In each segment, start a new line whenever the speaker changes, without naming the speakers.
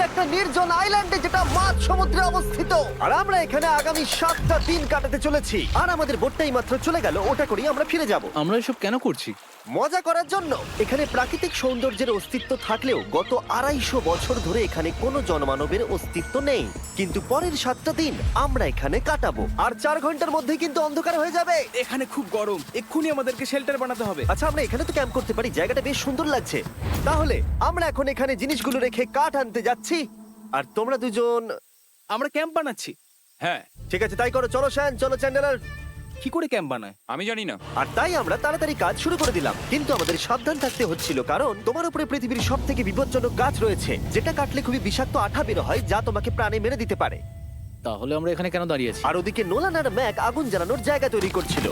একটা নির্জন আইল্যান্ডে যেটা মাঝ সমুদ্রে অবস্থিত। আর আমরা এখানে আগামী 7টা দিন কাটাতে চলেছি। আর আমাদের বোটটাই মাত্র চলে গেল, ওটা করেই আমরা ফিরে যাব
আমরা এসব কেন করছি?
মজা করার জন্য। এখানে প্রাকৃতিক সৌন্দর্যের অস্তিত্ব থাকলেও গত 250 বছর ধরে এখানে কোনো জনমানবের অস্তিত্ব নেই। কিন্তু পরের 7টা দিন আমরা এখানে কাটাবো, আর 4 ঘন্টার মধ্যে কিন্তু অন্ধকার হয়ে যাবে।
এখানে খুব গরম, এক্ষুনি আমাদেরকে শেল্টার বানাতে হবে।
আচ্ছা, আমরা এখানে তো ক্যাম্প করতে পারি, জায়গাটা বেশ সুন্দর লাগছে। তাহলে আমরা এখন এখানে জিনিসগুলো রেখে কাঠ আনতে যাচ্ছি, আর তোমরা দুজন।
আমরা ক্যাম্প বানাচ্ছি।
হ্যাঁ,
ঠিক আছে, তাই করো। চলো শ্যান, চলো চ্যান্ডেলার।
কি করে ক্যাম্প বানায়?
আমি জানি না।
আর তাই আমরা তাড়াতাড়ি কাজ শুরু করে দিলাম, কিন্তু আমাদের সাবধান থাকতে হচ্ছিল, কারণ তোমার উপরে পৃথিবীর সব থেকে বিপজ্জনক গাছ রয়েছে, যেটা কাটলে খুবই বিষাক্ত আঠা বের হয়, যা তোমাকে প্রাণে মেরে দিতে পারে।
তাহলে আমরা এখানে কেন দাঁড়িয়ে আছি?
আর ওদিকে নোলান আর ম্যাক আগুন জ্বালানোর জায়গা তৈরি করছিল।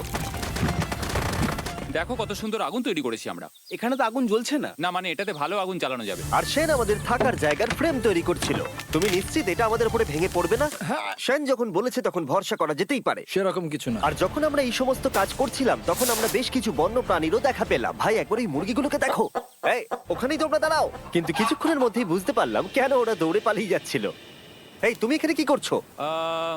দেখো কত সুন্দর আগুন তৈরি করেছি আমরা।
এখানে তো আগুন জ্বলছে না।
না মানে এটাতে ভালো আগুন চালানো যাবে।
আর সেন আমাদের থাকার জায়গার ফ্রেম তৈরি করছিল। তুমি নিশ্চিত এটা আমাদের উপরে ভেঙে পড়বে না? সেন যখন বলেছে তখন ভরসা করা যেতেই পারে।
সেরকম কিছু না।
আর যখন আমরা এই সমস্ত কাজ করছিলাম তখন আমরা বেশ কিছু বন্য প্রাণীরও দেখা পেলাম। ভাই, একবার এই মুরগিগুলোকে দেখো। এই, ওখানেই তোমরা দাঁড়াও। কিন্তু কিছুক্ষণের মধ্যেই বুঝতে পারলাম কেন ওরা দৌড়ে পালিয়ে যাচ্ছিল। এই, তুমি এখানে কি করছো?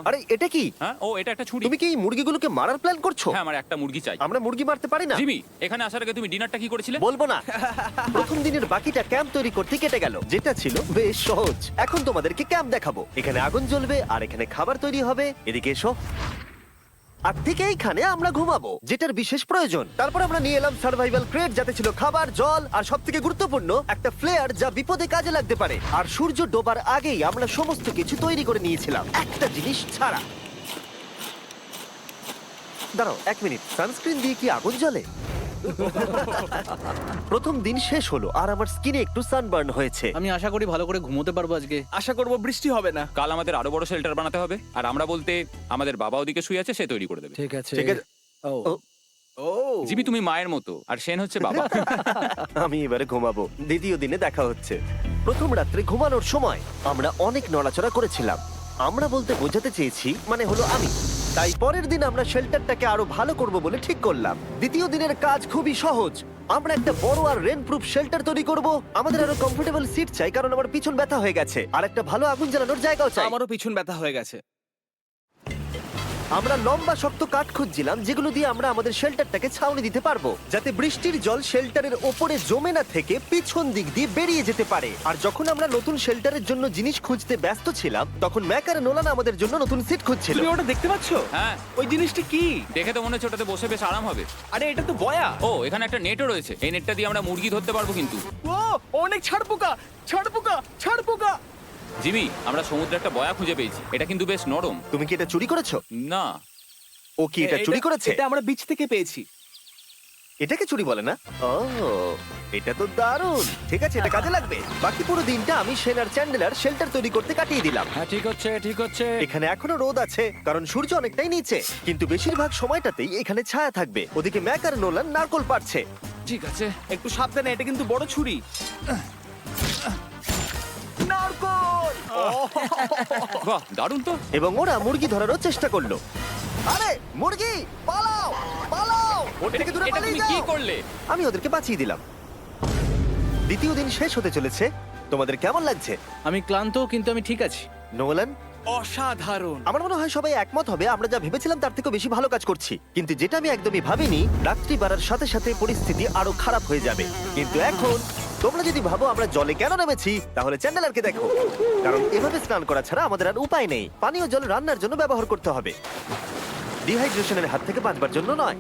আরে এটা কি?
হ্যাঁ, ও এটা একটা ছুরি।
তুমি কি এই মুরগিগুলোকে মারার প্ল্যান করছো?
হ্যাঁ, আমার একটা মুরগি চাই।
আমরা মুরগি মারতে পারি না।
জিমি, এখানে আসার আগে তুমি ডিনারটা কি করেছিলে?
বলবো না। প্রথম দিনের বাকিটা ক্যাম্প তৈরি করতে কেটে গেল, যেটা ছিল বেশ সহজ। এখন তোমাদেরকে ক্যাম্প দেখাবো। এখানে আগুন জ্বলবে আর এখানে খাবার তৈরি হবে। এদিকে এসো। আর ঠিক এইখানে আমরা ঘুমাবো, যেটার বিশেষ প্রয়োজন। তারপর আমরা নিয়ে এলাম সার্ভাইভাল ক্রেট, যাতে ছিল খাবার, জল আর সবথেকে গুরুত্বপূর্ণ একটা ফ্লেয়ার, যা বিপদে কাজে লাগতে পারে। আর সূর্য ডোবার আগেই আমরা সমস্ত কিছু তৈরি করে নিয়েছিলাম, একটা জিনিস ছাড়া। দাঁড়াও 1 মিনিট, সানস্ক্রিন দিয়ে কি আগুন জ্বলে? প্রথম দিন শেষ হলো আর আমার স্কিনে একটু সানবার্ন হয়েছে।
আমি আশা করি ভালো করে ঘুমোতে পারবো আজকে।
আশা করব বৃষ্টি হবে না।
কাল আমাদের আরো বড় শেল্টার বানাতে হবে, আর আমরা বলতে আমাদের বাবা ওদিকে শুয়ে আছে, সে তৈরি করে দেবে।
ঠিক আছে।
ঠিক আছে।
ও
ও,
ও
জিমি, তুমি মায়ের মতো আর সেন হচ্ছে বাবা।
আমি এবারে ঘুমাবো, দ্বিতীয় দিনে দেখা হচ্ছে। প্রথম রাত্রে ঘুমানোর সময় আমরা অনেক নড়াচড়া করেছিলাম। আমরা বলতে বোঝাতে চেয়েছি, মানে হলো আমি। তাই পরের দিন আমরা শেল্টারটাকে আরো ভালো করব বলে ঠিক করলাম। দ্বিতীয় দিনের কাজ খুবই সহজ। আমরা একটা বড় আর রেন প্রুফ শেল্টার তৈরি করব। আমাদের আরো কমফোর্টেবল সিট চাই, কারণ আমার পিছন ব্যথা হয়ে গেছে, আর একটা ভালো আগুন জ্বালানোর জায়গাও চাই।
আমারও পিছন ব্যথা হয়ে গেছে।
আমরা লম্বা শক্ত কাঠ খুঁজছিলাম, যেগুলো দিয়ে আমরা আমাদের শেল্টারটাকে ছাউনি দিতে পারবো, যাতে বৃষ্টির জল শেল্টারের ওপরে জমে না থেকে পিছন দিক দিয়ে বেরিয়ে যেতে পারে। আর যখন আমরা নতুন শেল্টারের জন্য জিনিস খুঁজতে ব্যস্ত ছিলাম, তখন ম্যাক আর নোলান আমাদের জন্য নতুন সিট খুঁজছিল।
তুমি ওটা দেখতে পাচ্ছো?
হ্যাঁ,
ওই জিনিসটা কি?
দেখে তো মনে হচ্ছে ওটাতে বসে বেশ আরাম হবে।
আরে এটা তো বয়া।
ও, এখানে একটা নেটও রয়েছে। এই নেটটা দিয়ে আমরা মুরগি ধরতে পারবো। কিন্তু
ও অনেক ছাড় পোকা, ছাড় পোকা, ছাড় পোকা।
জিমি, আমরা সমুদ্রে একটা বয়া খুঁজে পেয়েছি। এটা কিন্তু বেশ নরম।
তুমি কি এটা চুরি করেছো?
না,
ও কি এটা চুরি করেছে?
এটা আমরা বিচ থেকে পেয়েছি।
এটাকে চুরি বলে না? ও, এটা তো দারুণ। ঠিক আছে, এটা কাজে লাগবে। বাকি পুরো দিনটা আমি সেন আর চ্যান্ডেলার শেল্টার তৈরি করতে কাটিয়ে দিলাম।
হ্যাঁ, ঠিক হচ্ছে, ঠিক হচ্ছে।
এখানে এখনো রোদ আছে, কারণ সূর্য অনেকটাই নিচে, কিন্তু বেশিরভাগ সময়টাতেই এখানে ছায়া থাকবে। ওদিকে ম্যাক আর নোলান নারকল পাড়ছে।
ঠিক আছে।
একটু সাবধানে, এটা কিন্তু বড় ছুরি। নারকল!
বাহ, দারুণ তো।
এবং ওরা মুরগি ধরারও চেষ্টা করলো। আরে মুরগি, পালাও পালাও, ওর থেকে দূরে
এটা
পালিয়ে
তুমি কি
যাও।
করলে?
আমি ওদেরকে বাঁচিয়ে দিলাম। দ্বিতীয় দিন শেষ হতে চলেছে। তোমাদের কেমন লাগছে?
আমি ক্লান্ত, কিন্তু আমি ঠিক আছি।
নোলান?
অসাধারণ।
আমার মনে হয় সবাই একমত হবে, আমরা যা ভেবেছিলাম তার থেকে বেশি ভালো কাজ করছি। কিন্তু যেটা আমি একদমই ভাবিনি, রাত্রি বাড়ার সাথে সাথে পরিস্থিতি আরো খারাপ হয়ে যাবে। কিন্তু এখন তোমরা যদি ভাবো আমরা জলে কেন নেমেছি, তাহলে চ্যান্ডেলারকে দেখো। কারণ এভাবে স্নান করা ছাড়া আমাদের আর উপায় নেই। পানীয় জল রান্নার জন্য ব্যবহার করতে হবে, ডিহাইড্রেশনের হাত থেকে বাঁচবার জন্য নয়।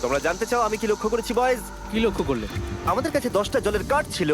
তোমরা জানতে চাও আমি কি লক্ষ্য করেছি বয়েজ?
কি লক্ষ্য করলে?
আমাদের কাছে 10টা জলের কার্ড ছিল,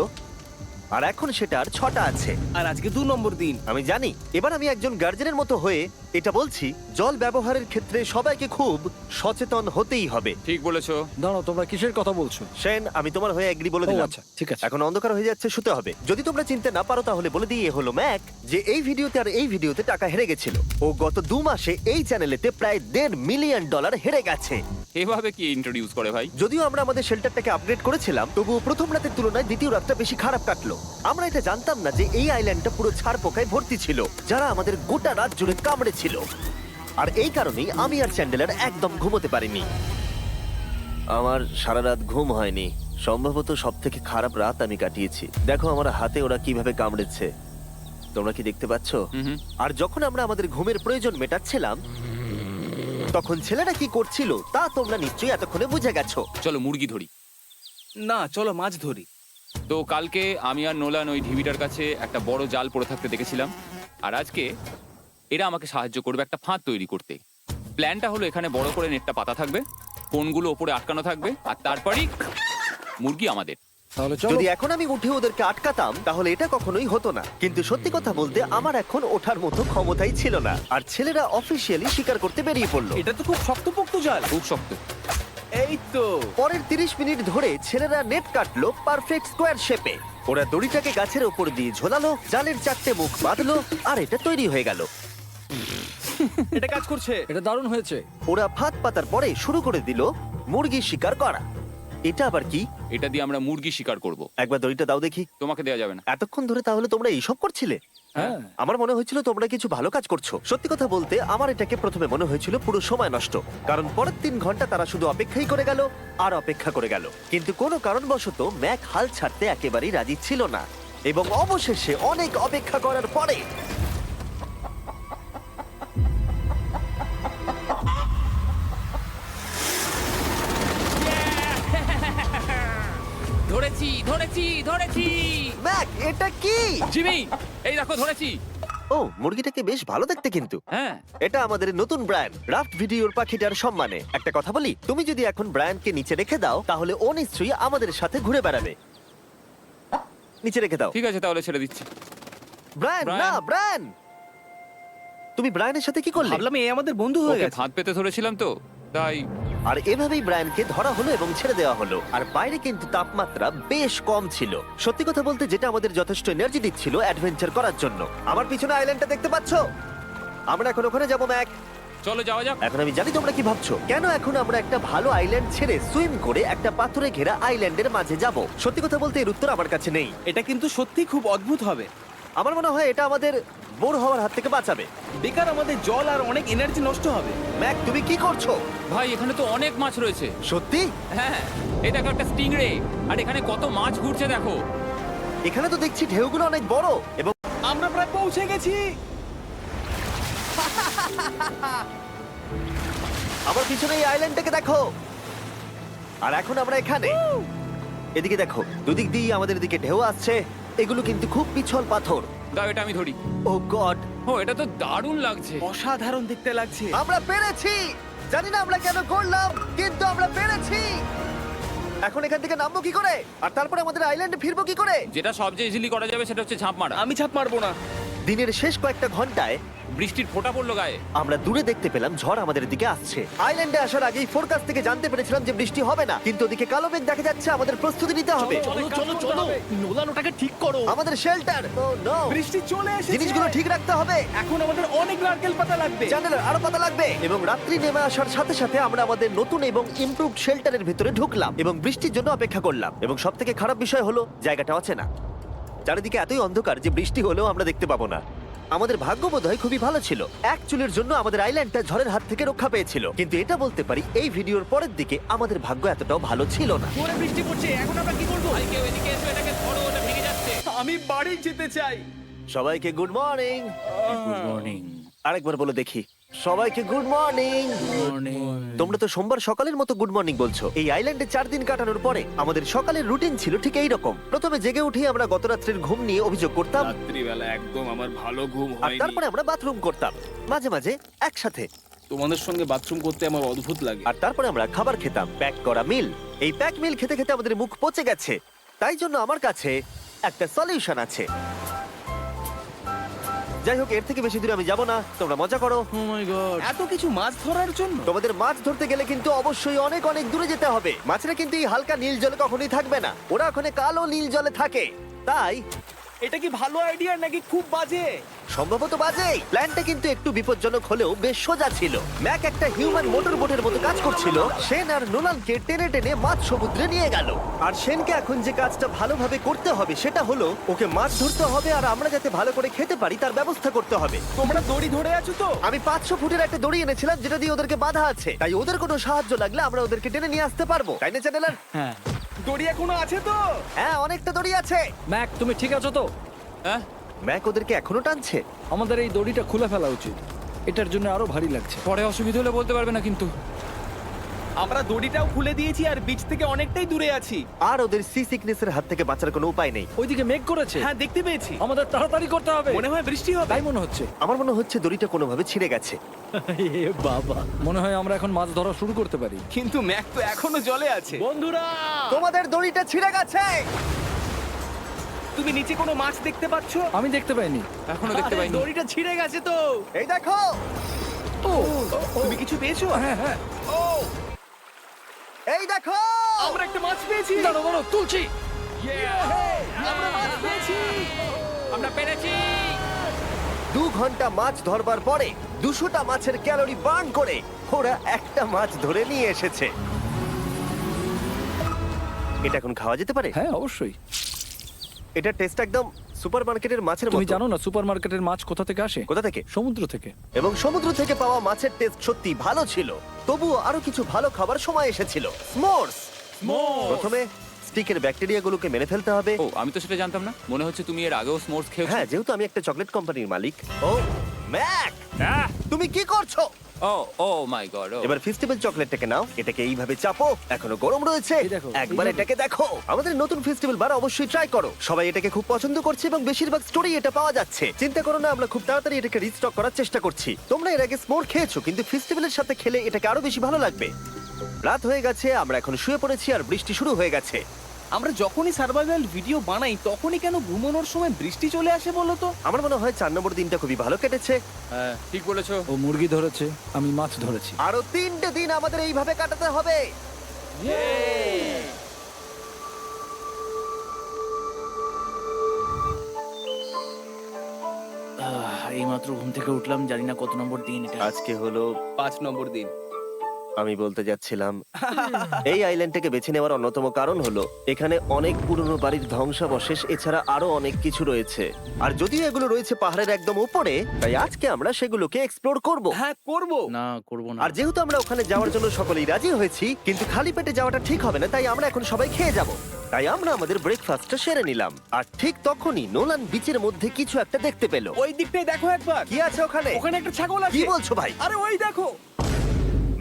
আর এখন সেটা আর 6টা আছে।
আর আজকে 2 নম্বর দিন।
আমি জানি। এবার আমি একজন গার্জেনের মতো হয়ে এটা বলছি, জল ব্যবহারের ক্ষেত্রে সবাইকে খুব সচেতন হতেই হবে।
ঠিক বলেছো।
দাঁড়াও, তোমরা কিসের কথা বলছো?
সেন, আমি তোমার হয়ে এগ্রি বলে
ও,
দিলাম।
আচ্ছা, ঠিক আছে।
এখন অন্ধকার হয়ে যাচ্ছে, শুতে হবে। যদি তোমরা চিনতে না পারো তাহলে বলে দিয়ে হলো ম্যাক, যে এই ভিডিওতে আর এই ভিডিওতে টাকা হেরে গেছিল। ও গত 2 মাসে এই চ্যানেলেতে প্রায় $1.5 মিলিয়ন হেরে গেছে।
এভাবে কি ইন্ট্রোডিউস করে ভাই?
যদিও আমরা আমাদের শেল্টারটাকে আপগ্রেড করেছিলাম, তবুও প্রথম রাতের তুলনায় দ্বিতীয় রাতটা বেশি খারাপ কাটলো। আমরা এটা জানতাম না যে এই আইল্যান্ডটা পুরো ছাড় পোকায় ভর্তি ছিল, যারা আমাদের গোটা রাত জুড়ে কামড়েছিল। আর এই কারণেই আমি আর চ্যান্ডেলার একদম ঘুমোতে পারিনি। আমার সারা রাত ঘুম হয়নি, সম্ভবত সব থেকে খারাপ রাত আমি কাটিয়েছি। দেখো আমার হাতে ওরা কিভাবে কামড়েছে, তোমরা কি দেখতে পাচ্ছ?
হুম।
আর যখন আমরা আমাদের ঘুমের প্রয়োজন মেটাচ্ছিলাম তখন ছেলেরা কি করছিল তা তোমরা নিশ্চয়ই এতক্ষণে বুঝে গেছো।
চলো মুরগি ধরি।
না, চলো মাছ ধরি।
তো কালকে আমি আর নোলান ওই ঢিবিটার কাছে একটা বড় জাল পড়ে থাকতে দেখেছিলাম, আর আজকে এরা আমাকে সাহায্য করবে একটা ফাঁদ তৈরি করতে। প্ল্যানটা হলো এখানে বড় করে নেটটা পাতা থাকবে, কোনগুলো ওপরে আটকানো থাকবে, আর তারপরেই মুরগি আমাদের।
তাহলে চলো।
যদি এখন আমি উঠে ওদেরকে আটকাতাম তাহলে এটা কখনোই হতো না, কিন্তু সত্যি কথা বলতে আমার এখন ওঠার মতো ক্ষমতাই ছিল না। আর ছেলেরা অফিসিয়ালি স্বীকার করতে বেরিয়ে পড়লো।
এটা তো খুব শক্তপোক্ত জাল।
খুব শক্ত।
এই তো।
পরের 30 মিনিট ধরে ছেলেরা নেট কাটলো পারফেক্ট স্কোয়ার শেপে। ওরা দড়িটাকে গাছের ওপর দিয়ে ঝোলালো, জালের 4টে মুখ বাঁধলো, আর এটা তৈরি হয়ে গেল।
এটা কাজ করছে।
এটা দারুণ হয়েছে।
ওরা ফাঁদ পাতার পরে শুরু করে দিল মুরগি শিকার করা। এটা আবার কি?
এটা দিয়ে আমরা মুরগি শিকার করব।
একবার দড়িটা দাও দেখি।
তোমাকে দেওয়া যাবে না।
এতক্ষণ ধরে তাহলে তোমরা এইসব করছিলে?
হ্যাঁ।
আমার মনে হয়েছিল তোমরা কিছু ভালো কাজ করছো। সত্যি কথা বলতে আমার এটাকে প্রথমে মনে হয়েছিল পুরো সময় নষ্ট, কারণ পরের 3 ঘন্টা তারা শুধু অপেক্ষাই করে গেল আর অপেক্ষা করে গেল। কিন্তু কোনো কারণবশত ম্যাক হাল ছাড়তে একেবারেই রাজি ছিল না, এবং অবশেষে অনেক অপেক্ষা করার পরে
ধরেছি ধরেছি ধরেছি।
ম্যাক এটা কি?
জিমি, এই দেখো ধরেছি।
ও, মুরগিটাকে বেশ ভালো দেখতে কিন্তু।
হ্যাঁ।
এটা আমাদের নতুন ব্র্যান্ড রাফট ভিডিওর পাখিটার সম্মানে। একটা কথা বলি, তুমি যদি এখন ব্র্যান্ডকে নিচে রেখে দাও তাহলে ও নিশ্চয়ই আমাদের সাথে ঘুরে বেড়াবে। নিচে রেখে দাও।
ঠিক আছে, তাহলে ছেড়ে দিচ্ছি।
ব্রায়ান, না ব্রায়ান, তুমি ব্রায়ানের সাথে কি করলে?
ভাবলাম এই আমাদের বন্ধু হয়ে
ওকে
গেছে।
ফাঁদ পেতে ধরেছিলাম তো, তাই।
আর এভাবেই ব্রায়ানকে ধরা হলো এবং ছেড়ে দেওয়া হলো। আর বাইরে কিন্তু তাপমাত্রা বেশ কম ছিল। সত্যি কথা বলতে যেটা আমাদের যথেষ্ট এনার্জি দিচ্ছিল অ্যাডভেঞ্চার করার জন্য। আমার পিছনে আইল্যান্ডটা দেখতে পাচ্ছো? আমরা এখন ওখানে যাবো ম্যাক।
চলো যাওয়া যাক।
এখন আমি জানি তোমরা কি ভাবছো, কেন এখন আমরা একটা ভালো আইল্যান্ড ছেড়ে সুইম করে একটা পাথরে ঘেরা আইল্যান্ডের মাঝে যাব? সত্যি কথা বলতে এর উত্তর আমার কাছে নেই।
এটা কিন্তু সত্যি খুব অদ্ভুত হবে।
আমার মনে হয় এটা আমাদের বোর হওয়ার হাত থেকে বাঁচাবে।
বেকার আমাদের জল আর অনেক এনার্জি নষ্ট হবে।
ম্যাক তুমি কি করছো?
ভাই এখানে তো অনেক মাছ রয়েছে।
সত্যি?
হ্যাঁ, এই দেখো একটা স্টিংরে, আর এখানে কত মাছ ঘুরছে দেখো।
এখানে তো দেখছি ঢেউগুলো অনেক বড়, এবং
আমরা প্রায় পৌঁছে গেছি।
আমার পিছনে এই আইল্যান্ডটাকে দেখো। আর এখন আমরা এখানে। এদিকে দেখো, দুদিক দিয়ে আমাদের দিকে ঢেউ আসছে। এগুলো কিন্তু খুব পিছল পাথর।
দাও এটা আমি ধরি।
ও গড,
ও এটা তো দারুণ লাগছে।
অসাধারণ দেখতে লাগছে।
আমরা পেরেছি। জানি না আমরা কেন করলাম, কিন্তু আমরা পেরেছি। এখন এখান থেকে নামবো কি করে, আর তারপরে আমাদের আইল্যান্ডে ফিরবো কি করে?
যেটা সবচেয়ে ইজিলি করা যাবে সেটা হচ্ছে ঝাঁপ মারা।
আমি ছাপ মারবো না।
দিনের শেষ কয়েকটা ঘন্টায়
বৃষ্টির ফোঁটা পড়লো গায়ে।
আমরা দূরে দেখতে পেলাম ঝড় আমাদের দিকে আসছে। আইল্যান্ডে আসার আগেই ফোরকাস্ট থেকে জানতে পেরেছিলাম যে বৃষ্টি হবে না, কিন্তু ওদিকে কালো মেঘ দেখা যাচ্ছে। আমাদের প্রস্তুতি নিতে হবে।
নোলান ওটাকে ঠিক করো।
আমাদের শেল্টার, ও নো,
বৃষ্টি চলে এসেছে।
জিনিসগুলো ঠিক রাখতে হবে।
এখন আমাদের অনেক নারকেল পাতা লাগবে।
জানালার আরো পাতা লাগবে। এবং রাত্রি নেমে আসার সাথে সাথে আমরা আমাদের নতুন এবং ইমপ্রুভড শেল্টারের ভিতরে ঢুকলাম এবং বৃষ্টির জন্য অপেক্ষা করলাম। এবং সব থেকে খারাপ বিষয় হলো জায়গাটা অচেনা। চারিদিকে এতই অন্ধকার যে বৃষ্টি হলেও আমরা দেখতে পাবো না। আমাদের ভাগ্য বোধহয় খুবই ভালো ছিল। এক চুলের জন্য আমাদের আইল্যান্ডটা ঝড়ের হাত থেকে রক্ষা পেয়েছিল, কিন্তু এটা বলতে পারি এই ভিডিওর পরের দিকে আমাদের ভাগ্য এতটাও ভালো ছিল না।
জোরে বৃষ্টি পড়ছে। এখন আমরা কি করব?
ভাই কেউ এদিকে এসো, এটাকে ধরো, ওটা ভেঙে যাচ্ছে।
আমি বাড়ি যেতে চাই।
সবাইকে গুড মর্নিং।
Good morning.
আরেকবার বলে দেখি, সবাইকে গুড মর্নিং। তোমরা তো সোমবার সকালের মতো গুড মর্নিং বলছো। এই আইল্যান্ডে 4 দিন কাটানোর পরে আমাদের সকালের রুটিন ছিল ঠিক এই রকম। প্রথমে জেগে উঠে আমরা গত রাত্রের ঘুম নিয়ে অভিযোগ করতাম,
রাত্রিবেলা একদম আমার ভালো ঘুম
আর
হয়নি।
তারপরে আমরা বাথরুম করতাম, মাঝে মাঝে একসাথে।
তোমাদের সঙ্গে বাথরুম করতে আমার অদ্ভুত লাগে।
আর তারপরে আমরা খাবার খেতাম, প্যাক করা মিল। এই প্যাক মিল খেতে খেতে আমাদের মুখ পচে গেছে, তাই জন্য আমার কাছে একটা সলিউশন আছে। যাই হোক, এর থেকে বেশি দূরে আমি যাব না, তোমরা মজা করো।
ও মাই গড।
এত কিছু মাছ ধরার জন্য?
তোমাদের মাছ ধরতে গেলে কিন্তু অবশ্যই অনেক অনেক দূরে যেতে হবে। মাছেরা কিন্তু এই হালকা নীল জলে কখনোই থাকবে না, ওরা ওখানে কালো নীল জলে থাকে। তাই
এটা কি ভালো আইডিয়া নাকি খুব বাজে?
সম্ভবত বাজে। প্ল্যানটা কিন্তু একটু বিপজ্জনক হলেও বেশ সোজা ছিল। ম্যাক একটা হিউম্যান মোটর বোটের মতো কাজ করছিল। শেন আর নোলানকে টেনে টেনে মাছ সমুদ্রে নিয়ে গেল। আর শেনকে এখন যে কাজটা ভালোভাবে করতে হবে সেটা হলো ওকে মাছ ধরতে হবে, আর আমরা যাতে ভালো করে খেতে পারি তার ব্যবস্থা করতে হবে।
তোমরা দড়ি ধরে আছো তো?
আমি 500 ফুটের একটা দড়ি এনেছিলাম যেটা দিয়ে ওদেরকে বাঁধা আছে, তাই ওদের কোনো সাহায্য লাগলে আমরা ওদেরকে টেনে নিয়ে আসতে পারবো, তাই না চ্যানেলার?
হ্যাঁ।
দড়ি এখনো আছে তো?
হ্যাঁ, অনেকটা দড়ি আছে।
ম্যাক, তুমি ঠিক আছো তো?
হ্যাঁ
ম্যাক ওদেরকে এখনো টানছে।
আমাদের এই দড়িটা খুলে ফেলা উচিত। এটার জন্য আরো ভারী লাগছে।
পরে অসুবিধা হলে বলতে পারবে না কিন্তু।
আমরা দড়িটাও খুলে দিয়েছি আর বিচ থেকে অনেকটাই দূরে আছি।
আর ওদের সি সিকনেসের হাত থেকে বাঁচার কোনো উপায় নেই।
ওইদিকে মেঘ করেছে।
হ্যাঁ, দেখতে পেয়েছি।
আমাদের তাড়াতাড়ি করতে হবে।
মনে হয় বৃষ্টি হবে।
তাই মনে হচ্ছে।
আমার মনে হচ্ছে দড়িটা কোনোভাবে ছিঁড়ে গেছে।
এ বাবা, মনে হয় আমরা এখন মাছ ধরা শুরু করতে পারি।
কিন্তু ম্যাক তো এখনো জলে আছে।
বন্ধুরা,
তোমাদের দড়িটা ছিঁড়ে গেছে।
তুমি নিচে কোনো মাছ দেখতে পাচ্ছো?
আমি দেখতে পাইনি।
এখনো দেখতে পাইনি।
দড়িটা ছিঁড়ে গেছে তো।
এই দেখো।
ও,
তুমি কিছু পেয়েছো?
হ্যাঁ হ্যাঁ,
ও,
এই দেখো।
আমরা একটা মাছ পেয়েছি।
দাঁড়ো দাঁড়ো, তুলছি।
আমরা মাছ পেয়েছি।
আমরা পেরেছি।
2 ঘন্টা মাছ ধরবার পরে 200টা মাছের ক্যালোরি বার্ন করে ওরা একটা মাছ ধরে নিয়ে এসেছে। এটা এখন খাওয়া যেতে পারে?
হ্যাঁ অবশ্যই।
এটা টেস্ট একদম সুপারমার্কেটের মাছের
তুমি
মতো।
জানো না সুপারমার্কেটের মাছ কোথা থেকে আসে?
কোথা থেকে?
সমুদ্র থেকে।
এবং সমুদ্র থেকে পাওয়া মাছের টেস্ট সত্যি ভালো ছিল। তবুও আরো কিছু ভালো খাবার সময় এসেছিল। স্মোর্স। প্রথমে স্টিকের ব্যাকটেরিয়াগুলোকে মেরে ফেলতে হবে।
ও, আমি তো সেটা জানতাম না। মনে হচ্ছে তুমি এর আগেও স্মোর্স খেয়েছো।
হ্যাঁ, যেহেতু আমি একটা চকলেট কোম্পানির মালিক। ও ম্যাক,
আহ!
তুমি কি করছো?
ও মাই গড।
এবার ফেস্টিভ্যাল চকলেটটাকে নাও, এটাকে এইভাবে চাপো। এখনো গরম রয়েছে।
এই দেখো,
একবার
এইভাবে।
এটাকে দেখো। আমাদের নতুন ফেস্টিভ্যাল বার অবশ্যই ট্রাই করো। সবাই এটাকে খুব পছন্দ করছে এবং বেশিরভাগ স্টোরি এটা পাওয়া যাচ্ছে। চিন্তা করো না, আমরা খুব তাড়াতাড়ি এটাকে রিস্টক করার চেষ্টা করছি। তোমরা এর আগে স্মোর খেয়েছো, কিন্তু ফেস্টিভ্যালের সাথে খেলে এটাকে আরো বেশি ভালো লাগবে। রাত হয়ে গেছে, আমরা এখন শুয়ে পড়েছি আর বৃষ্টি শুরু হয়ে গেছে।
আমরা যখনই সার্ভাইভাল ভিডিও বানাই তখনই কেন ঘুমানোর সময় বৃষ্টি চলে আসে বলো তো?
আমার মনে হয় 4 নম্বর দিনটা খুবই ভালো কেটেছে।
হ্যাঁ, ঠিক বলেছো।
ও মুরগি ধরেছে, আমি মাছ ধরেছি।
আরো 3টে দিন আমাদের এইভাবে কাটাতে হবে।
এইমাত্র ঘুম থেকে উঠলাম, জানি না কত নম্বর দিন এটা।
আজকে হলো
5 নম্বর দিন।
আমি বলতে যাচ্ছিলাম এই আইল্যান্ডটাকে বেছে নেওয়ার অন্যতম কারণ হলো এখানে অনেক পুরনো বাড়ির ধ্বংসাবশেষ এছাড়া আরো অনেক কিছু রয়েছে। আর যদিও এগুলো রয়েছে পাহাড়ের একদম উপরে, তাই আজকে আমরা সেগুলোকে এক্সপ্লোর করব।
হ্যাঁ, করব।
না, করব না।
আর যেহেতু আমরা ওখানে যাওয়ার জন্য সকলেই রাজি হয়েছি, কিন্তু খালি পেটে যাওয়াটা ঠিক হবে না, তাই আমরা এখন সবাই খেয়ে যাব। তাই আমরা আমাদের ব্রেকফাস্টটা সেরে নিলাম। আর ঠিক তখনই নোলান বিচের মধ্যে কিছু একটা দেখতে পেল।
ওই দিকটাই দেখো একবার।
কি আছে ওখানে?
ওখানে একটা ছাগল আছে।
কি বলছো ভাই?
আরে ওই দেখো।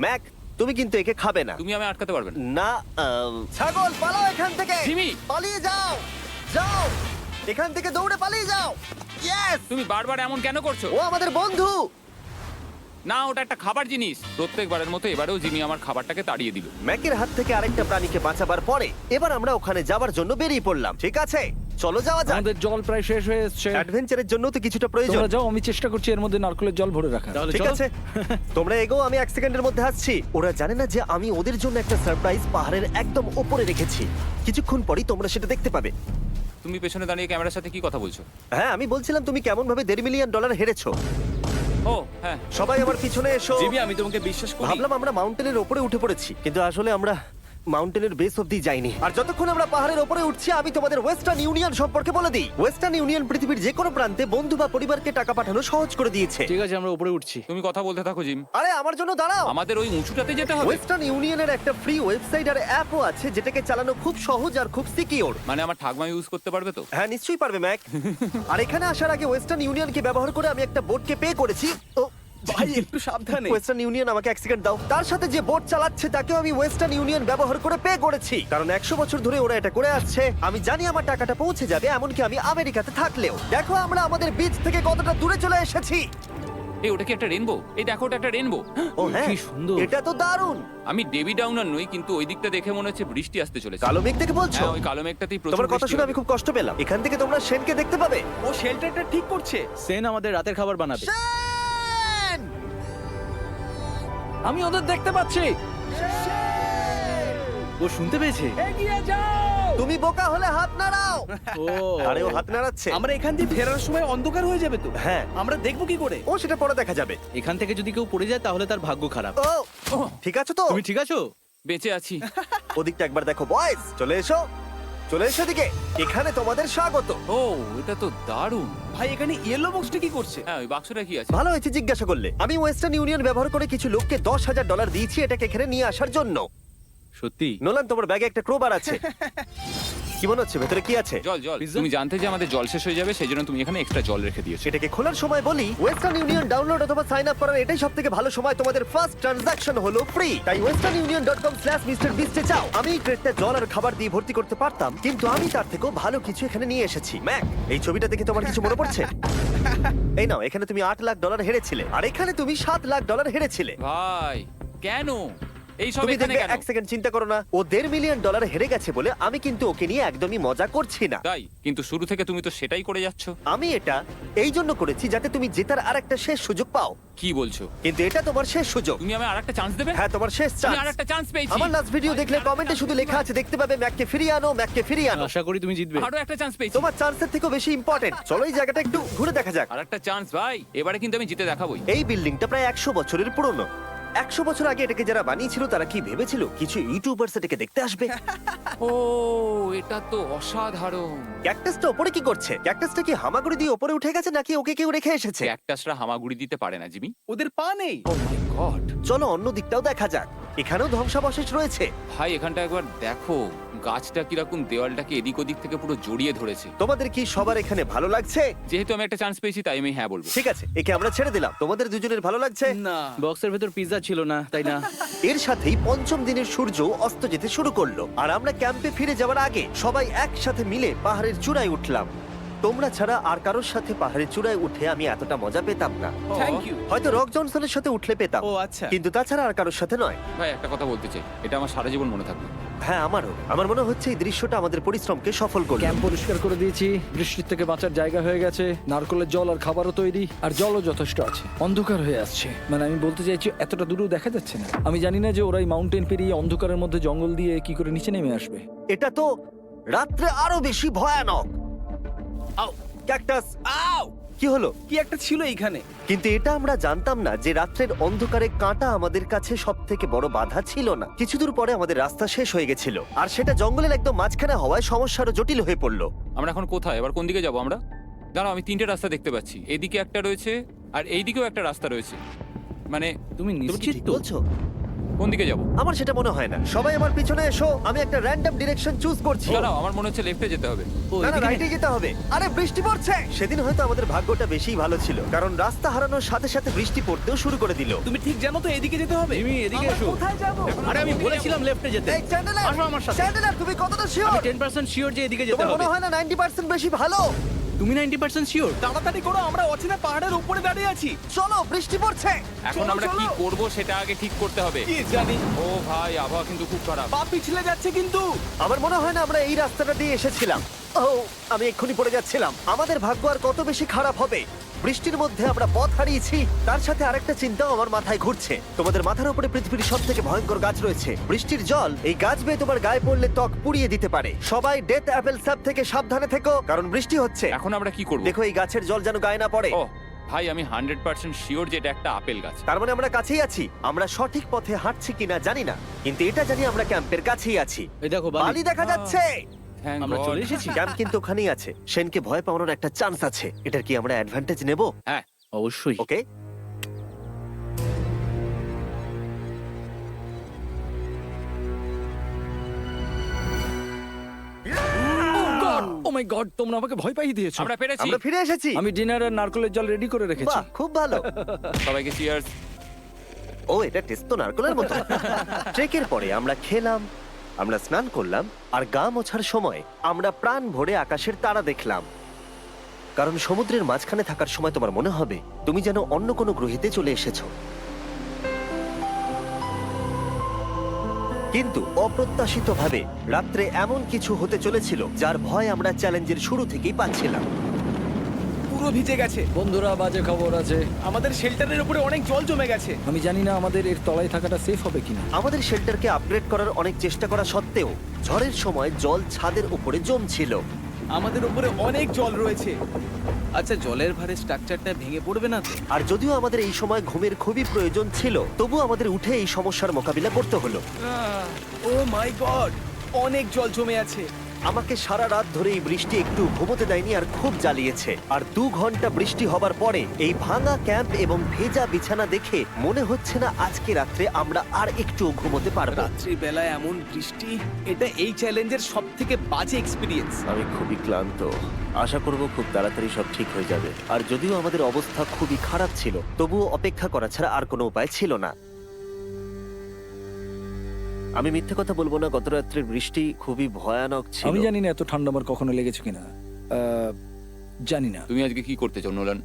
ম্যাক, তুমি কিন্তু একে খাবে না।
তুমি আমি আটকাতে পারবে না।
না, ছাগল পালাও এখান থেকে।
জিমি!
পালিয়ে যাও, যাও এখান থেকে, দৌড়ে পালিয়ে যাও। ইয়েস!
তুমি বারবার এমন কেন করছো?
ও আমাদের বন্ধু।
না, ওটা একটা খাবার জিনিস। প্রত্যেকবারের মতো এবারেও জিমি আমার খাবারটাকে তাড়িয়ে দিল।
ম্যাকের হাত থেকে আরেকটা প্রাণীকে বাঁচাবার পরে এবার আমরা ওখানে যাবার জন্য বেরিয়ে পড়লাম। ঠিক আছে, চলো যাওয়া যাক।
আমাদের জল প্রায় শেষ হয়ে এসছে।
অ্যাডভেঞ্চারের জন্য তো কিছুটা প্রয়োজন।
তোমরা যাও, আমি চেষ্টা করছি এর মধ্যে নারকেলের জল ভরে রাখা।
তাহলে
ঠিক
চলো।
আছে, তোমরা এগো, আমি 1 সেকেন্ডের মধ্যে আসছি। ওরা জানে না যে আমি ওদের জন্য একটা সারপ্রাইজ পাহাড়ের একদম উপরে রেখেছি। কিছুক্ষণ পরেই তোমরা সেটা দেখতে পাবে।
তুমি পেছনে দাঁড়িয়ে ক্যামেরার সাথে কি কথা বলছো?
হ্যাঁ, আমি বলছিলাম তুমি কেমন ভাবে $1.5 মিলিয়ন হেরেছো।
ও হ্যাঁ,
সবাই আমার পিছনে এসো।
জিমি, আমি তোমাকে বিশ্বাস করি।
ভাবলাম আমরা মাউন্টেনের উপরে উঠে পড়েছি, কিন্তু আসলে আমরা মাউন্টেনের বেস অব্দি যাইনি। আর যতক্ষণ আমরা পাহাড়ের উপরে উঠছি, আমি তোমাদের ওয়েস্টার্ন ইউনিয়ন সম্পর্কে বলে দিই। ওয়েস্টার্ন ইউনিয়ন পৃথিবীর যে কোনো প্রান্তে বন্ধু বা পরিবারকে টাকা পাঠানো সহজ করে দিয়েছে।
ঠিক আছে, আমরা উপরে উঠছি।
তুমি কথা বলতে থাকো জিম।
আরে আমার জন্য দাঁড়াও।
আমাদের ওই উঁচুটাতে যেতে হবে।
ওয়েস্টার্ন ইউনিয়নের একটা ফ্রি ওয়েবসাইট আর অ্যাপও আছে, যেটাকে চালানো খুব সহজ আর খুব সিকিউর।
মানে আমার ঠাকমা ইউজ করতে পারবে তো?
হ্যাঁ, নিশ্চয়ই পারবে ম্যাক। আর এখানে আসার আগে ওয়েস্টার্ন ইউনিয়নকে ব্যবহার করে আমি একটা বোটকে পে করেছি। ও
ভাই, একটু সাবধানে।
ওয়েস্টার্ন ইউনিয়ন আমাকে 1 সেকেন্ড দাও। তার সাথে যে বোট চালাচ্ছে তাকেও আমি ওয়েস্টার্ন ইউনিয়ন ব্যবহার করে পে করেছি, কারণ 100 বছর ধরে ওরা এটা করে আসছে। আমি জানি আমার টাকাটা পৌঁছে যাবে, এমনকি আমি আমেরিকাতে থাকলেও। দেখো আমরা আমাদের বিচ থেকে কতটা দূরে চলে এসেছি।
এই, ওটা কি একটা রেনবো? এই দেখো, ওটা একটা রেনবো।
ও হ্যাঁ,
কি সুন্দর।
এটা তো দারুণ।
আমি ডেভি ডাউনার নই, কিন্তু ওই দিকটা দেখে মনে হচ্ছে বৃষ্টি আসতে চলেছে।
কালো মেঘ থেকে বলছো?
হ্যাঁ, ওই কালো মেঘটাতেই প্রচুর
তোমার কথা
বৃষ্টি
শুনে
হবে।
আমি খুব কষ্ট পেলাম। এখান থেকে তোমরা শেনকে দেখতে পাবে।
ও শেল্টারটা ঠিক করছে।
সেন আমাদের রাতের খাবার বানাবে।
শেন!
আমি ওদের দেখতে পাচ্ছি।
ও শুনতে পেয়েছে।
এগিয়ে যাও।
তুমি বোকা হলে হাত নাড়াও।
ও
আরে ও হাত নাড়াচ্ছে।
আমরা এখান দিয়ে ফেরার সময় অন্ধকার হয়ে যাবে তো।
হ্যাঁ,
আমরা দেখবো কি করে?
ও সেটা পরে দেখা যাবে।
এখান থেকে যদি কেউ পড়ে যায় তাহলে তার ভাগ্য খারাপ।
ও ঠিক আছে তো?
তুমি ঠিক আছো?
বেঁচে আছি।
ওদিকটা একবার দেখো বয়েজ, চলে এসো, চলে এসো দিকে। এখানে তোমাদের স্বাগত।
ও, এটা তো দারুণ।
ভাই, এখানে ইয়েলো বক্সটা কি করছে?
হ্যাঁ, ওই বাক্সটা কি আছে?
ভালো হয়েছে জিজ্ঞাসা করলে। আমি ওয়েস্টার্ন ইউনিয়ন ব্যবহার করে কিছু লোককে $10,000 দিয়েছি এটাকে এখানে নিয়ে আসার জন্য।
সত্যি
নোলান, তোমার ব্যাগে একটা ক্রোবার আছে। কি মনে হচ্ছে ভেতরে কি আছে?
জল জল তুমি জানতে যে আমাদের জল শেষ হয়ে যাবে সেই জন্য তুমি এখানে এক্সট্রা জল রেখে দিয়েছো।
সেটাকে খোলার সময় বলি, ওয়েস্টার্ন ইউনিয়ন ডাউনলোড অথবা সাইন আপ করার এটাই সবথেকে ভালো সময়। তোমাদের ফার্স্ট ট্রানজাকশন হলো ফ্রি। তাই westernunion.com/MrBeast এ যাও। আমি এই ক্রেটটা জল আর খাবার দিয়ে ভর্তি করতে পারতাম, কিন্তু আমি তার থেকেও ভালো কিছু এখানে নিয়ে এসেছি। ম্যাক, এই ছবিটা দেখে তোমার কিছু মনে পড়ছে? এই নাও, এখানে তুমি $8 লাখ হেরেছিলে, আর এখানে তুমি $7 লাখ হেরেছিলে।
ভাই কেন এই সব
তুমি
এখানে
দেখবে,
কেন?
এক সেকেন্ড চিন্তা করো না। ও $1.5 মিলিয়ন হেরে গেছে বলে আমি কিন্তু ওকে নিয়ে একদমই মজা করছি না।
তাই কিন্তু শুরু থেকে তুমি তো সেটাই করে যাচ্ছ।
আমি এটা এই জন্য করেছি যাতে তুমি জেতার আর একটা শেষ সুযোগ পাও,
কি বলছো?
কিন্তু এটা তোমার শেষ সুযোগ।
তুমি আমায় আরেকটা চান্স দেবে?
হ্যাঁ, তোমার শেষ
আমি
চান্স।
আরেকটা চান্স পেয়েছি।
আমার লাস্ট ভিডিও দেখলে কমেন্টে শুধু লেখা আছে, দেখতে পাবে ম্যাককে ফিরিয়ে আনো, ম্যাককে ফিরিয়ে আনো।
আশা করি তুমি জিতবে।
আরো একটা চান্স পেয়েছি।
তোমার চান্সের থেকেও বেশি ইম্পর্টেন্ট। চলো এই জায়গাটা একটু ঘুরে দেখা যাক।
আরেকটা চান্স ভাই, এবারে কিন্তু আমি জিতে দেখাবোই।
এই বিল্ডিংটা প্রায় 100 বছরের পুরনো। 100 বছর আগে এটাকে যারা বানিয়েছিল তারা কি ভেবেছিল কিছু ইউটিউবার্স এটাকে দেখতে আসবে?
ও এটা তো অসাধারণ।
ক্যাকটাসটা উপরে কি করছে? ক্যাকটাসটা কি হামাগুড়ি দিয়ে উপরে উঠে গেছে নাকি ওকে কেউ রেখে এসেছে?
ক্যাকটাসরা হামাগুড়ি দিতে পারে না জিমি।
ওদের পা নেই।
ও মাই গড।
চলো অন্য দিকটাও দেখা যাক। এখানেও ধ্বংসাবশেষ রয়েছে।
ভাই এখানটা একবার দেখো, গাছটা কিরকম দেওয়ালটাকে এদিক ওদিক থেকে পুরো জড়িয়ে ধরেছে।
তোমাদের কি সবার এখানে ভালো লাগছে?
যেহেতু আমি একটা চান্স পেয়েছি তাই আমি হ্যাঁ বলবো।
ঠিক আছে, একে আমরা ছেড়ে দিলাম। তোমাদের দুজনের ভালো লাগছে?
না, বক্সের ভেতর পিৎজা ছিল না, তাই না?
এর সাথেই পঞ্চম দিনের সূর্য অস্ত যেতে শুরু করলো, আর আমরা ক্যাম্পে ফিরে যাওয়ার আগে সবাই একসাথে মিলে পাহাড়ের চূড়ায় উঠলাম। তোমরা ছাড়া আর কারোর সাথে পাহাড়ের চূড়ায় উঠে আমি এতটা মজা পেতাম না।
Thank you.
হয়তো রক জনসনের সাথে উঠলে পেতাম,
ও আচ্ছা।
কিন্তু তাছাড়া আর কারোর সাথে নয়।
ভাই একটা কথা বলতে চাই, এটা আমার সারা জীবন মনে থাকবে।
হ্যাঁ, আমারও। আমার মনে হচ্ছে এই দৃশ্যটা আমাদের পরিশ্রমকে সফল করলো।
ক্যাম্প পরিষ্কার করে দিয়েছি, বৃষ্টির থেকে বাঁচার জায়গা হয়ে গেছে, নারকেলের জল আর খাবারও তৈরি, আর জলও যথেষ্ট আছে। অন্ধকার হয়ে আসছে, মানে আমি বলতে চাইছি এতটা দূরেও দেখা যাচ্ছে না। আমি জানি না যে ওরা এই মাউন্টেন পেরিয়ে অন্ধকারের মধ্যে জঙ্গল দিয়ে কি করে নিচে নেমে আসবে।
এটা তো রাত্রে আরো বেশি ভয়ানক।
আউ,
ক্যাকটাস,
আউ!
কি হলো?
কি একটা ছিল এইখানে।
কিন্তু এটা আমরা জানতাম না যে রাত্রের অন্ধকারে কাঁটা আমাদের কাছে সব থেকে বড় বাধা ছিল না। কিছু দূর পরে আমাদের রাস্তা শেষ হয়ে গেছিল, আর সেটা জঙ্গলের একদম মাঝখানে হওয়ায় সমস্যা আরো জটিল হয়ে পড়লো।
আমরা এখন কোথায়, এবার কোন দিকে যাবো আমরা? দাঁড়াও, আমি 3টে রাস্তা দেখতে পাচ্ছি। এদিকে একটা রয়েছে আর এইদিকেও একটা রাস্তা রয়েছে। মানে
তুমি
তুমি কি
নিশ্চিত
ঠিক
তো?
বলছো?
কোন দিকে যাবো?
আমার সেটা মনে হয় না। সবাই আমার পিছনে এসো, আমি একটা র্যান্ডম ডিরেকশন চুজ করছি।
দাঁড়াও, আমার মনে হচ্ছে লেফটে যেতে হবে।
ও,
না না,
এদিকে
রাইটে যেতে হবে। আরে বৃষ্টি পড়ছে। সেদিন হয়তো আমাদের ভাগ্যটা বেশিই ভালো ছিল, কারণ রাস্তা হারানোর সাথে সাথে বৃষ্টি পড়তেও শুরু করে দিল।
তুমি ঠিক জানো তো এদিকে যেতে হবে?
জিমি, এদিকে
আমরা
এসো।
কোথায় যাব?
আরে আমি বলেছিলাম লেফটে যেতে।
এই চ্যান্ডেলার,
আসো আমার সাথে।
চ্যান্ডেলার, তুমি কতটা শিওর?
আমি 10% শিওর যে এদিকে যেতে
তোমার
হবে।
মনে হয় না 90% বেশি ভালো?
তুমি 90% শিওর?
তাড়াতাড়ি করো, আমরা অচেনা পাহাড়ের উপরে দাঁড়িয়ে আছি।
চলো, বৃষ্টি পড়ছে।
এখন
চলো,
আমরা কি
চলো।
করব সেটা আগে ঠিক করতে হবে।
কি জানি,
ও ভাই, আবহাওয়া কিন্তু খুব খারাপ।
পা পিছলে যাচ্ছে কিন্তু।
আমার মনে হয় না আমরা এই রাস্তাটা দিয়ে এসেছিলাম। ও, আমি এক্ষুনি পড়ে যাচ্ছিলাম। আমাদের ভাগ্য আর কত বেশি খারাপ হবে। বৃষ্টির মধ্যে আমরা পথ হারিয়েছি, তার সাথে আরেকটা চিন্তাও আমার মাথায় ঘুরছে। তোমাদের মাথার উপরে পৃথিবীর সব থেকে ভয়ঙ্কর গাছ রয়েছে। বৃষ্টির জল এই গাছ বেয়ে তোমার গায়ে পড়লে ত্বক পুড়িয়ে দিতে পারে। সবাই ডেথ অ্যাপেল স্যাপ থেকে সাবধানে থেকো, কারণ বৃষ্টি হচ্ছে।
এখন আমরা কি করব?
দেখো, এই গাছের জল যেন গায়ে না পড়ে।
ও ভাই, আমি 100% শিওর যে এটা একটা আপেল গাছ।
তার মানে আমরা কাছেই আছি। আমরা সঠিক পথে হাঁটছি কিনা জানি না, কিন্তু এটা জানি আমরা ক্যাম্পের কাছেই আছি।
এই দেখো
বালি
বালি।
দেখা যাচ্ছে।
Thank
আমরা
God.
চলে এসেছি।
ক্যাম্প কিন্তু ওখানেই আছে। সেনকে ভয় পাওয়ানোর একটা চান্স আছে। এটার কি আমরা অ্যাডভান্টেজ নেব?
হ্যাঁ,
অবশ্যই।
ওকে,
ও মাই গড, তোমরা আমাকে ভয় পাইয়ে দিয়েছো।
আমরা পেরেছি।
আমরা ফিরে এসেছি।
আমি ডিনার আর নারকেলের জল রেডি করে রেখেছি।
বাহ, খুব ভালো।
সবাইকে চিয়ার্স।
ও, এটা টেস্ট তো নারকেলের মতো। ট্রেকের পরে আমরা খেলাম, আমরা স্নান করলাম, আর গা মোছার সময় আমরা প্রাণ ভরে আকাশের তারা দেখলাম। কারণ সমুদ্রের মাঝখানে থাকার সময় তোমার মনে হবে তুমি যেন অন্য কোনো গ্রহেতে চলে এসেছো। কিন্তু অপ্রত্যাশিতভাবে রাত্রে এমন কিছু হতে চলেছিল যার ভয় আমরা চ্যালেঞ্জের শুরু থেকেই পাচ্ছিলাম।
পুরো ভিজে গেছে।
বন্ধুরা, বাজে খবর আছে।
আমাদের শেল্টারের উপরে অনেক জল জমে গেছে।
আমি জানি না আমাদের এর তলায় থাকাটা সেফ হবে কিনা।
আমাদের শেল্টারকে আপগ্রেড করার অনেক চেষ্টা করা সত্ত্বেও ঝড়ের সময় জল ছাদের উপরে জমছিল।
আমাদের উপরে অনেক জল রয়েছে। আচ্ছা, জলের ভারে স্ট্রাকচারটা ভেঙে পড়বে না তো?
আর যদিও আমাদের এই সময় ঘুমের খুবই প্রয়োজন ছিল, তবু আমাদের উঠে এই সমস্যার মোকাবিলা করতে হলো।
ও মাই গড, অনেক জল জমে আছে।
আমাকে সারা রাত ধরে এই বৃষ্টি একটু ঘুমোতে দেয়নি আর খুব জ্বালিয়েছে। আর 2 ঘন্টা বৃষ্টি হবার পরে এই ভাঙা ক্যাম্প এবং ভেজা বিছানা দেখে মনে হচ্ছে না আজকে রাত্রে আমরা আর একটু ঘুমোতে পারবো।
রাত্রি বেলায় এমন বৃষ্টি, এটা এই চ্যালেঞ্জের সব থেকে বাজে এক্সপিরিয়েন্স।
আমি খুবই ক্লান্ত। আশা করব খুব তাড়াতাড়ি সব ঠিক হয়ে যাবে। আর যদিও আমাদের অবস্থা খুবই খারাপ ছিল, তবুও অপেক্ষা করা ছাড়া আর কোনো উপায় ছিল না। আমি মিথ্যে কথা বলবো না, গত রাত্রের বৃষ্টি খুবই ভয়ানক ছিল।
আমি জানি না এত ঠান্ডা আমার কখনো লেগেছে কিনা, জানি না।
তুমি আজকে কি করতে চাও নোলান?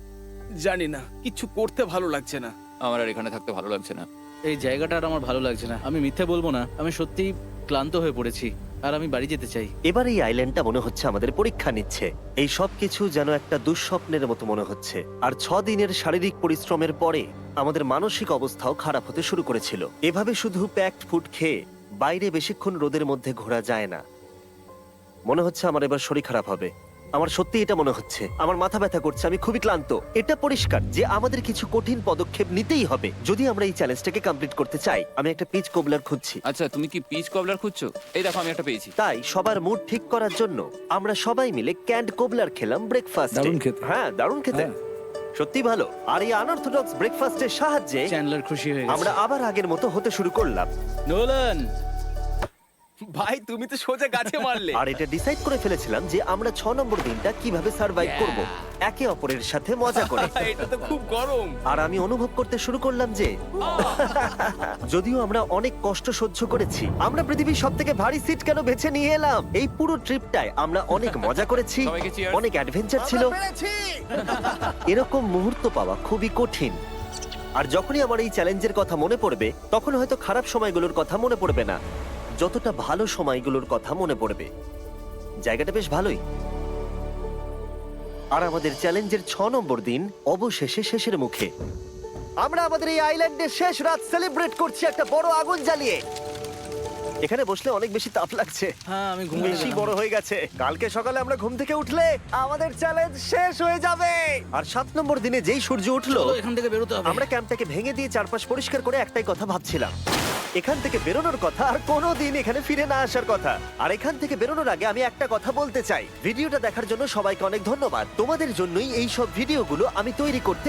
জানি না, কিছু করতে ভালো লাগছে না।
আমার আর এখানে থাকতে ভালো লাগছে না।
এই জায়গাটা আর আমার ভালো লাগছে না। আমি মিথ্যে বলবো না, আমি সত্যিই ক্লান্ত হয়ে পড়েছি আর আমি বাড়ি যেতে চাই।
এবার এই আইল্যান্ডটা মনে হচ্ছে আমাদের পরীক্ষা নিচ্ছে। এই সব কিছু যেন একটা দুঃস্বপ্নের মতো মনে হচ্ছে। আর 6 দিনের শারীরিক পরিশ্রমের পরে আমাদের মানসিক অবস্থাও খারাপ হতে শুরু করেছিল। এভাবে শুধু প্যাকড ফুড খেয়ে বাইরে বেশিক্ষণ রোদের মধ্যে ঘোরা যায় না। মনে হচ্ছে আমার এবার শরীর খারাপ হবে। আমার সত্যি এটা মনে হচ্ছে। আমার মাথা ব্যথা করছে, আমি খুবই ক্লান্ত। এটা পরিষ্কার যে আমাদের কিছু কঠিন পদক্ষেপ নিতেই হবে যদি আমরা এই চ্যালেঞ্জটাকে কমপ্লিট করতে চাই। আমি একটা পিচ কোবলার খুঁজছি।
আচ্ছা, তুমি কি পিচ কবলার খুঁজছো? এই দেখো, আমি একটা পেয়েছি।
তাই সবার মুড ঠিক করার জন্য আমরা সবাই মিলে ক্যান্ড কোবলার খেলাম ব্রেকফাস্টে।
দারুণ খেতে।
হ্যাঁ, দারুণ খেতে,
হ্যাঁ।
সত্যি ভালো। আর এই আনঅর্থোডক্স ব্রেকফাস্টের সাহায্যে
চ্যান্ডলার খুশি হয়ে গেছে।
আমরা আবার আগের মতো হতে শুরু করলাম।
নোলান,
ভাই তুমি তো সোজা গাছে মারলে।
আর এটা ডিসাইড করে ফেলেছিলাম যে আমরা 6 নম্বর দিনটা কিভাবে সার্ভাইভ করব, একে অপরের সাথে মজা করে।
এটা তো খুব গরম।
আর আমি অনুভব করতে শুরু করলাম যে যদিও আমরা অনেক কষ্ট সহ্য করেছি, আমরা পৃথিবীর সব থেকে ভারী সিট কেন বেছে নিয়ে এলাম। এই পুরো ট্রিপটায় আমরা অনেক মজা করেছি,
সবাইকে cheers।
অনেক অ্যাডভেঞ্চার ছিল। এরকম মুহূর্ত পাওয়া খুবই কঠিন। আর যখনই আমার এই চ্যালেঞ্জের কথা মনে পড়বে, তখন হয়তো খারাপ সময়গুলোর কথা মনে পড়বে না, যতটা ভালো সময়গুলোর কথা মনে পড়বে। জায়গাটা বেশ ভালোই। আর আমাদের চ্যালেঞ্জের 6 নম্বর দিন অবশেষে শেষের মুখে। আমরা আমাদের এই আইল্যান্ডের শেষ রাত সেলিব্রেট করছি একটা বড় আগুন জ্বালিয়ে। এখানে বসলে অনেক বেশি তাপ লাগছে।
হ্যাঁ আমি ঘুমিয়ে
বেশি বড় হয়ে গেছে। কালকে সকালে আমরা ঘুম থেকে উঠলে আমাদের চ্যালেঞ্জ শেষ হয়ে যাবে। আর 7 নম্বর দিনে যেই সূর্য উঠলো,
এখান থেকে বেরোতে হবে।
আমরা ক্যাম্পটাকে ভেঙে দিয়ে চারপাশ পরিষ্কার করে একটাই কথা ভাবছিলাম, এখান থেকে বেরোনোর কথা আর কোনোদিন এখানে ফিরে না আসার কথা। আর এখান থেকে বেরোনোর আগে আমি একটা কথা বলতে চাই, ভিডিওটা দেখার জন্য সবাইকে অনেক ধন্যবাদ। তোমাদের জন্যই এই সব ভিডিওগুলো আমি তৈরি করতে